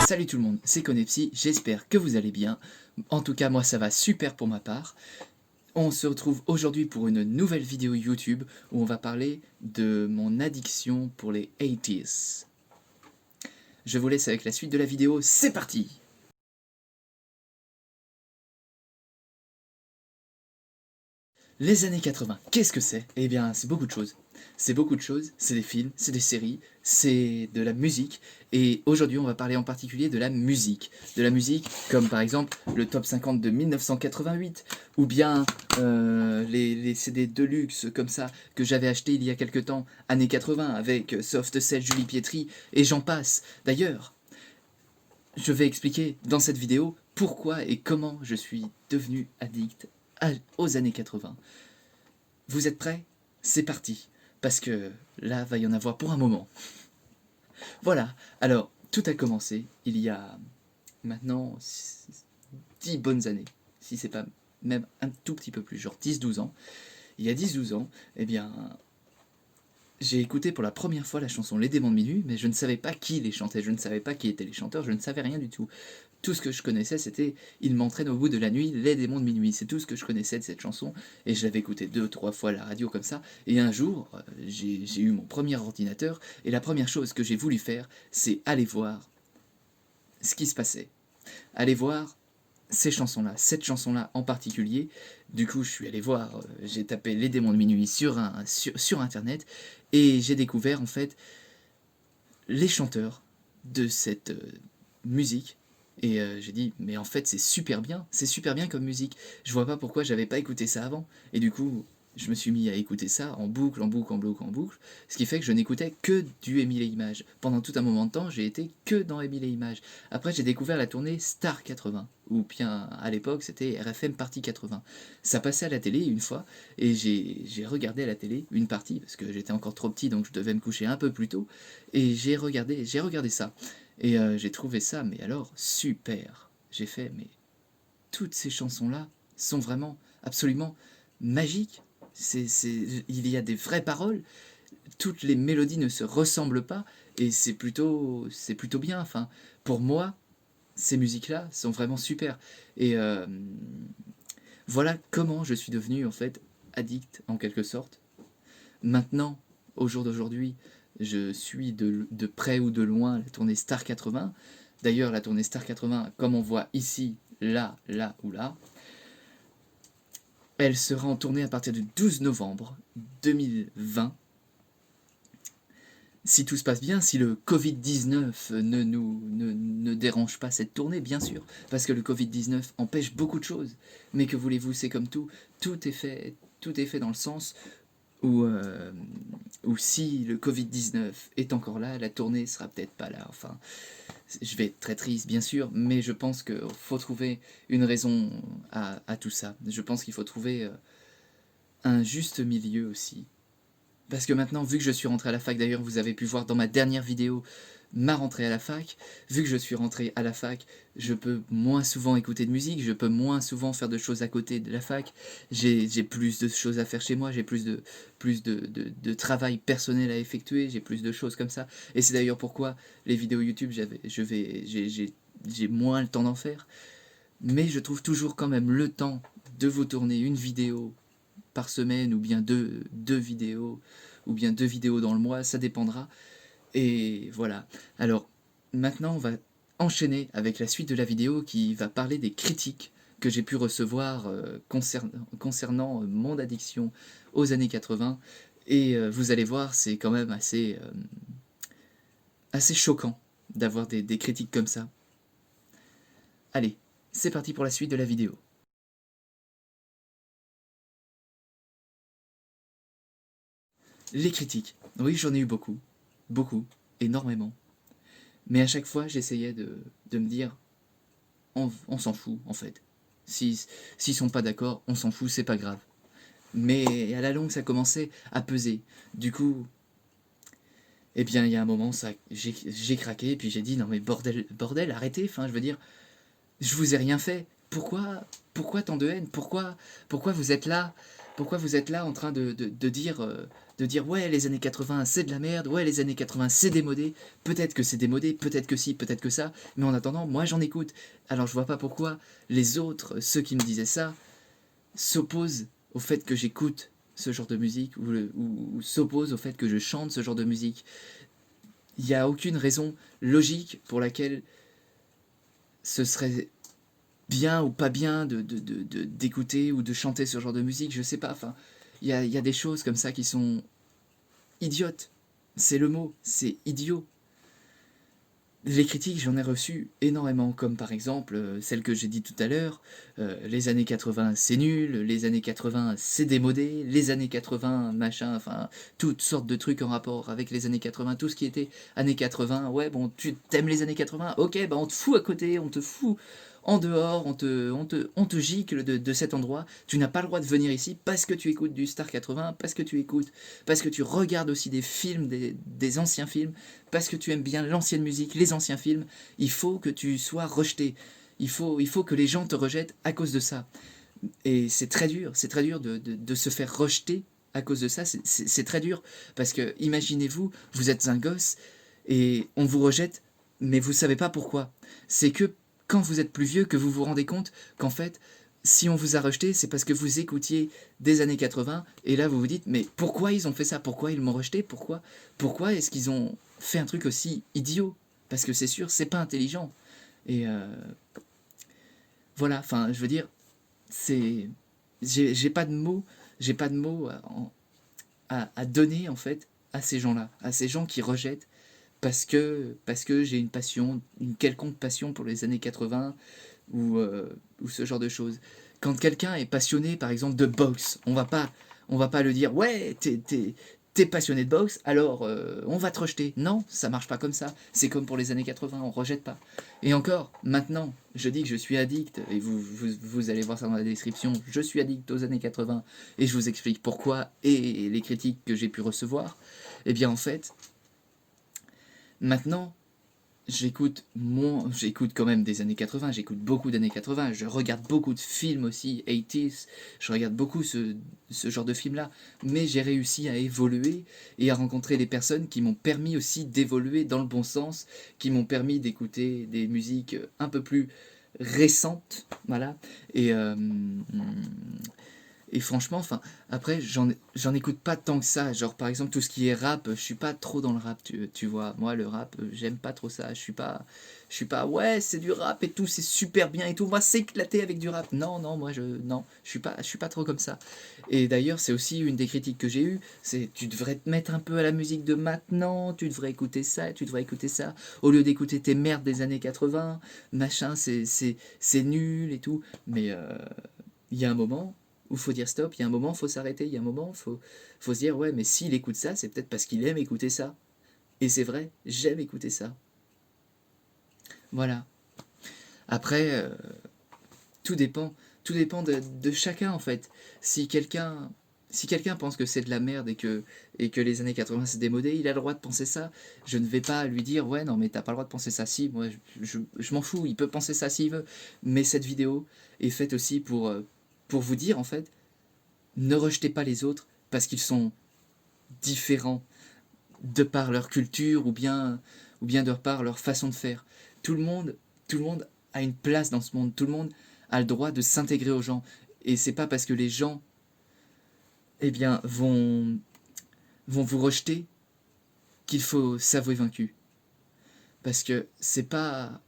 Salut tout le monde, c'est Konepsi, j'espère que vous allez bien. En tout cas, moi ça va super pour ma part. On se retrouve aujourd'hui pour une nouvelle vidéo YouTube où on va parler de mon addiction pour les 80s. Je vous laisse avec la suite de la vidéo, c'est parti! Les années 80, qu'est-ce que c'est? Eh bien, c'est beaucoup de choses. C'est beaucoup de choses, c'est des films, c'est des séries, c'est de la musique. Et aujourd'hui, on va parler en particulier de la musique. De la musique comme par exemple le top 50 de 1988, ou bien les CD Deluxe comme ça que j'avais acheté il y a quelques temps, années 80, avec Soft Cell, Julie Pietri, et j'en passe. D'ailleurs, je vais expliquer dans cette vidéo pourquoi et comment je suis devenu addict aux années 80. Vous êtes prêts? C'est parti, parce que là, va y en avoir pour un moment. Voilà, alors, tout a commencé il y a maintenant 10 bonnes années, si c'est pas même un tout petit peu plus, genre 10-12 ans. Il y a 10-12 ans, eh bien, j'ai écouté pour la première fois la chanson Les Démons de Minuit, mais je ne savais pas qui les chantait, je ne savais pas qui étaient les chanteurs, je ne savais rien du tout. Tout ce que je connaissais, c'était Ils m'entraînent au bout de la nuit, les démons de minuit. C'est tout ce que je connaissais de cette chanson, et je l'avais écoutée 2-3 fois à la radio comme ça. Et un jour, j'ai eu mon premier ordinateur, et la première chose que j'ai voulu faire, c'est aller voir ce qui se passait. Aller voir ces chansons-là, cette chanson-là en particulier. Du coup, je suis allé voir, j'ai tapé Les Démons de Minuit sur Internet, et j'ai découvert en fait les chanteurs de cette musique. Et j'ai dit, mais en fait c'est super bien comme musique. Je vois pas pourquoi j'avais pas écouté ça avant. Et du coup, je me suis mis à écouter ça en boucle, en boucle, en boucle, en boucle. Ce qui fait que je n'écoutais que du Émile et Images. Pendant tout un moment de temps, j'ai été que dans Émile et Images. Après, j'ai découvert la tournée Star 80, ou bien à l'époque c'était RFM Partie 80. Ça passait à la télé une fois, et j'ai regardé à la télé une partie, parce que j'étais encore trop petit, donc je devais me coucher un peu plus tôt. Et j'ai regardé ça. Et j'ai trouvé ça, mais alors, super. J'ai fait, mais toutes ces chansons-là sont vraiment absolument magiques. Il y a des vraies paroles, toutes les mélodies ne se ressemblent pas, et c'est plutôt bien. Enfin, pour moi, ces musiques-là sont vraiment super. Et voilà comment je suis devenu, en fait, addict, en quelque sorte. Maintenant, au jour d'aujourd'hui, je suis de près ou de loin la tournée Star 80. D'ailleurs, la tournée Star 80, comme on voit ici, là, là ou là, elle sera en tournée à partir du 12 novembre 2020. Si tout se passe bien, si le Covid-19 ne dérange pas cette tournée, bien sûr, parce que le Covid-19 empêche beaucoup de choses. Mais que voulez-vous, c'est comme tout est fait dans le sens où si le Covid-19 est encore là, la tournée sera peut-être pas là. Enfin, je vais être très triste, bien sûr, mais je pense qu'il faut trouver une raison à tout ça. Je pense qu'il faut trouver un juste milieu aussi. Parce que maintenant, vu que je suis rentré à la fac, d'ailleurs, vous avez pu voir dans ma dernière vidéo ma rentrée à la fac, vu que je suis rentré à la fac, je peux moins souvent écouter de musique, je peux moins souvent faire de choses à côté de la fac, j'ai plus de choses à faire chez moi, j'ai plus de travail personnel à effectuer, j'ai plus de choses comme ça. Et c'est d'ailleurs pourquoi les vidéos YouTube, j'ai moins le temps d'en faire. Mais je trouve toujours quand même le temps de vous tourner une vidéo par semaine, ou bien deux vidéos, ou bien 2 vidéos dans le mois, ça dépendra. Et voilà. Alors, maintenant, on va enchaîner avec la suite de la vidéo qui va parler des critiques que j'ai pu recevoir concernant mon addiction aux années 80. Et vous allez voir, c'est quand même assez choquant d'avoir des critiques comme ça. Allez, c'est parti pour la suite de la vidéo. Les critiques. Oui, j'en ai eu beaucoup. Beaucoup. Énormément. Mais à chaque fois, j'essayais de me dire, on s'en fout, en fait. S'ils sont pas d'accord, on s'en fout, c'est pas grave. Mais à la longue, ça commençait à peser. Du coup, eh bien, il y a un moment, j'ai craqué, et puis j'ai dit, non mais bordel, arrêtez, enfin, je veux dire, je vous ai rien fait. Pourquoi tant de haine? Pourquoi vous êtes là? Pourquoi vous êtes là en train de dire ouais les années 80 c'est de la merde, ouais les années 80 c'est démodé, peut-être que c'est démodé, peut-être que si, peut-être que ça, mais en attendant moi j'en écoute. Alors je vois pas pourquoi les autres, ceux qui me disaient ça, s'opposent au fait que j'écoute ce genre de musique ou s'opposent au fait que je chante ce genre de musique. Il n'y a aucune raison logique pour laquelle ce serait bien ou pas bien d'écouter ou de chanter ce genre de musique, je sais pas, enfin, il y a des choses comme ça qui sont idiotes. C'est le mot, c'est idiot. Les critiques, j'en ai reçu énormément, comme par exemple celle que j'ai dit tout à l'heure, les années 80 c'est nul, les années 80 c'est démodé, les années 80 machin, enfin toutes sortes de trucs en rapport avec les années 80, tout ce qui était années 80, ouais bon tu t'aimes les années 80, ok bah on te fout à côté, on te fout en dehors, on te gicle de cet endroit, tu n'as pas le droit de venir ici parce que tu écoutes du Star 80, parce que tu regardes aussi des films, des anciens films, parce que tu aimes bien l'ancienne musique, les anciens films, il faut que tu sois rejeté. Il faut que les gens te rejettent à cause de ça. Et c'est très dur de se faire rejeter à cause de ça. C'est très dur parce que imaginez-vous, vous êtes un gosse et on vous rejette, mais vous ne savez pas pourquoi. C'est que quand vous êtes plus vieux que vous vous rendez compte qu'en fait, si on vous a rejeté, c'est parce que vous écoutiez des années 80 et là vous vous dites mais pourquoi ils ont fait ça? Pourquoi ils m'ont rejeté? Pourquoi est-ce qu'ils ont fait un truc aussi idiot? Parce que c'est sûr, c'est pas intelligent. Et voilà, enfin, je veux dire, c'est j'ai pas de mots, j'ai pas de mots à donner en fait à ces gens-là, à ces gens qui rejettent parce que j'ai une passion, une quelconque passion pour les années 80 ou ce genre de choses. Quand quelqu'un est passionné, par exemple, de boxe, on va pas le dire, ouais, t'es passionné de boxe, alors on va te rejeter. Non, ça marche pas comme ça. C'est comme pour les années 80, on rejette pas. Et encore, maintenant, je dis que je suis addict, et vous allez voir ça dans la description, je suis addict aux années 80, et je vous explique pourquoi, et les critiques que j'ai pu recevoir. Eh bien, en fait, maintenant, j'écoute quand même des années 80, j'écoute beaucoup d'années 80, je regarde beaucoup de films aussi, 80s, je regarde beaucoup ce genre de films-là, mais j'ai réussi à évoluer et à rencontrer des personnes qui m'ont permis aussi d'évoluer dans le bon sens, qui m'ont permis d'écouter des musiques un peu plus récentes, voilà, et, euh, et franchement, enfin, après, j'en écoute pas tant que ça. Genre, par exemple, tout ce qui est rap, je suis pas trop dans le rap, tu vois. Moi, le rap, j'aime pas trop ça. Je suis pas, ouais, c'est du rap et tout, c'est super bien et tout. Moi, s'éclater avec du rap. Non, non, non, je suis pas trop comme ça. Et d'ailleurs, c'est aussi une des critiques que j'ai eues. C'est, tu devrais te mettre un peu à la musique de maintenant, tu devrais écouter ça, tu devrais écouter ça. Au lieu d'écouter tes merdes des années 80, machin, c'est nul et tout. Mais, il y a un moment où il faut dire stop, il y a un moment où il faut s'arrêter, il y a un moment où faut se dire ouais mais s'il écoute ça, c'est peut-être parce qu'il aime écouter ça. Et c'est vrai, j'aime écouter ça. Voilà. Après, tout dépend de chacun en fait. Si quelqu'un si quelqu'un pense que c'est de la merde et que les années 80 c'est démodé, il a le droit de penser ça. Je ne vais pas lui dire ouais non mais t'as pas le droit de penser ça. Si, moi je m'en fous, il peut penser ça s'il veut. Mais cette vidéo est faite aussi pour vous dire en fait, ne rejetez pas les autres parce qu'ils sont différents de par leur culture ou bien de par leur façon de faire. Tout le monde, tout le monde a une place dans ce monde. Tout le monde a le droit de s'intégrer aux gens. Et c'est pas parce que les gens, eh bien, vont vous rejeter qu'il faut s'avouer vaincu. Parce que c'est pas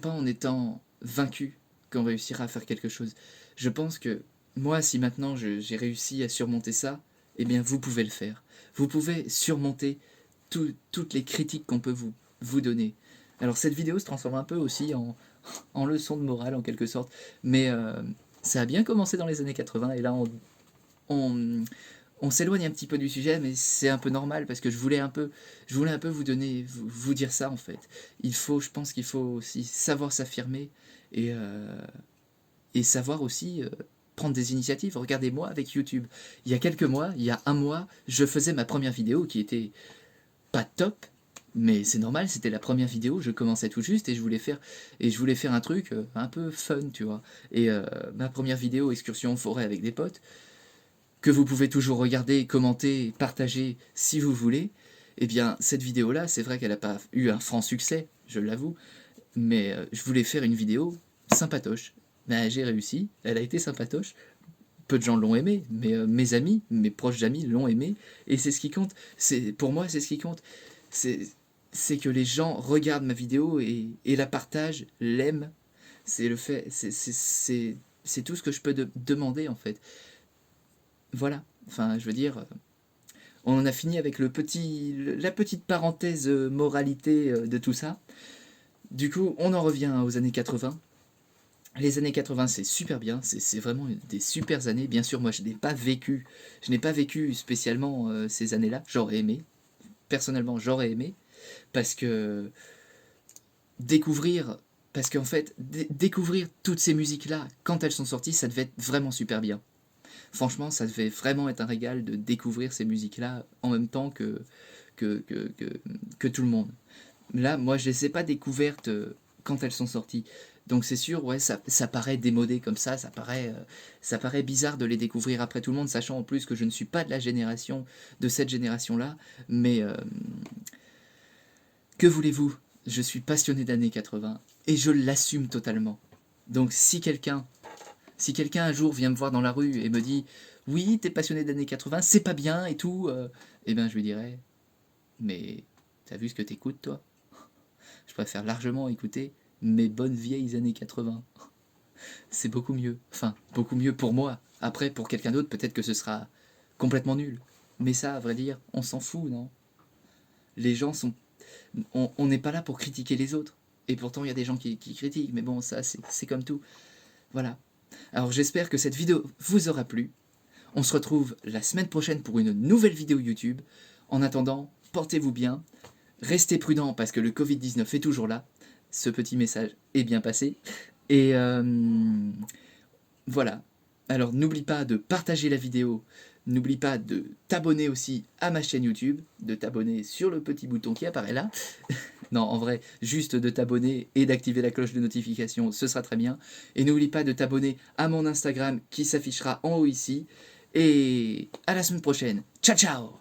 en étant vaincu qu'on réussira à faire quelque chose. Je pense que moi, si maintenant j'ai réussi à surmonter ça, eh bien vous pouvez le faire. Vous pouvez surmonter toutes les critiques qu'on peut vous donner. Alors cette vidéo se transforme un peu aussi en leçon de morale en quelque sorte, mais ça a bien commencé dans les années 80 et là on, on s'éloigne un petit peu du sujet, mais c'est un peu normal parce que je voulais un peu vous donner, vous dire ça en fait. Je pense qu'il faut aussi savoir s'affirmer et, euh, et savoir aussi prendre des initiatives. Regardez-moi avec YouTube. Il y a quelques mois, il y a un mois, je faisais ma première vidéo qui était pas top, Mais c'est normal, c'était la première vidéo, je commençais tout juste et je voulais faire un truc un peu fun, tu vois. Et ma première vidéo, excursion en forêt avec des potes, que vous pouvez toujours regarder, commenter, partager si vous voulez, eh bien cette vidéo-là, c'est vrai qu'elle n'a pas eu un franc succès, je l'avoue, mais je voulais faire une vidéo sympatoche. Ben, j'ai réussi, elle a été sympatoche, peu de gens l'ont aimé, mais mes amis, mes proches amis l'ont aimé, et c'est ce qui compte. Pour moi, c'est ce qui compte. C'est, c'est que les gens regardent ma vidéo et la partagent, l'aiment. C'est le fait, c'est tout ce que je peux demander en fait. Voilà. Enfin, je veux dire, on en a fini avec la petite parenthèse moralité de tout ça. Du coup, on en revient aux années 80. Les années 80, c'est super bien, c'est vraiment des super années. Bien sûr, moi, je n'ai pas vécu spécialement ces années-là. J'aurais aimé, personnellement, j'aurais aimé, parce que découvrir, parce qu'en fait, découvrir toutes ces musiques-là, quand elles sont sorties, ça devait être vraiment super bien. Franchement, ça devait vraiment être un régal de découvrir ces musiques-là en même temps que, que, que, que tout le monde. Là, moi, je les ai pas découvertes quand elles sont sorties. Donc c'est sûr, ouais, ça paraît démodé comme ça paraît bizarre de les découvrir après tout le monde, sachant en plus que je ne suis pas de cette génération-là. Mais que voulez-vous? Je suis passionné d'années 80 et je l'assume totalement. Donc si quelqu'un un jour vient me voir dans la rue et me dit oui, t'es passionné d'années 80, c'est pas bien et tout, eh ben je lui dirais mais t'as vu ce que t'écoutes toi? Je préfère largement écouter mes bonnes vieilles années 80. C'est beaucoup mieux. Enfin, beaucoup mieux pour moi. Après, pour quelqu'un d'autre, peut-être que ce sera complètement nul. Mais ça, à vrai dire, on s'en fout, non? Les gens sont... On n'est pas là pour critiquer les autres. Et pourtant, il y a des gens qui critiquent. Mais bon, ça, c'est comme tout. Voilà. Alors, j'espère que cette vidéo vous aura plu. On se retrouve la semaine prochaine pour une nouvelle vidéo YouTube. En attendant, portez-vous bien. Restez prudents parce que le Covid-19 est toujours là. Ce petit message est bien passé. Et voilà. Alors n'oublie pas de partager la vidéo. N'oublie pas de t'abonner aussi à ma chaîne YouTube, de t'abonner sur le petit bouton qui apparaît là. Non, en vrai, juste de t'abonner et d'activer la cloche de notification, ce sera très bien. Et n'oublie pas de t'abonner à mon Instagram qui s'affichera en haut ici. Et à la semaine prochaine. Ciao, ciao!